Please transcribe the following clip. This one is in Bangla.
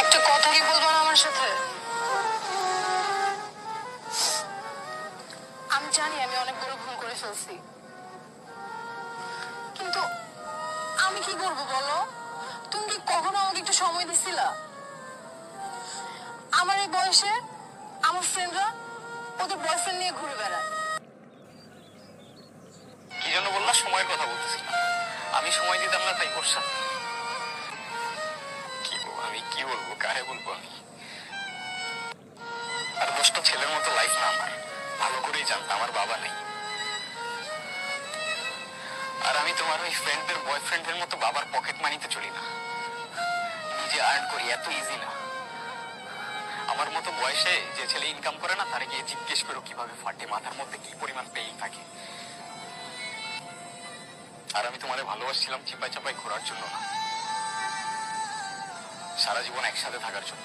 একটা কথা কি বলবো না আমার সাথে? আমি জানি আমি অনেক বড় ভুল করে ফেলছি, কিন্তু আমি কি করবো বলো? তুমি কি কখনো আমাকে একটু সময় দিছিলা? আমার এই বয়সে আমার ফ্রেন্ডরা ওদের বয়ফ্রেন্ড নিয়ে ঘুরে বেড়ায়। কি জন্য বললা সময়ের কথা বলতেছি না? আমি সময় দিতাম না তাই করছা? কি বলবো আমি, কি বলবো, কারে বলবো আমি? আর দোষটা ছেলের মতো লাইফ না আমার, ভালো করেই জানতাম আমার বাবা নেই। আর আমি তোমার ওই ফ্রেন্ডদের বয়ফ্রেন্ডের মতো বাবার পকেট মানিতে চলি না। নিজে আর্ন করি, এত ইজি না। আমার মতো বয়সে যে ছেলে ইনকাম করে না, তারে গিয়ে জিজ্ঞেস করো কিভাবে ফাটে, মাথার মধ্যে কি পরিমাণ পেইন থাকে। আর আমি তোমারে ভালোবাসছিলাম চিপাই চাপাই ঘোরার জন্য না, সারা জীবন একসাথে থাকার জন্য।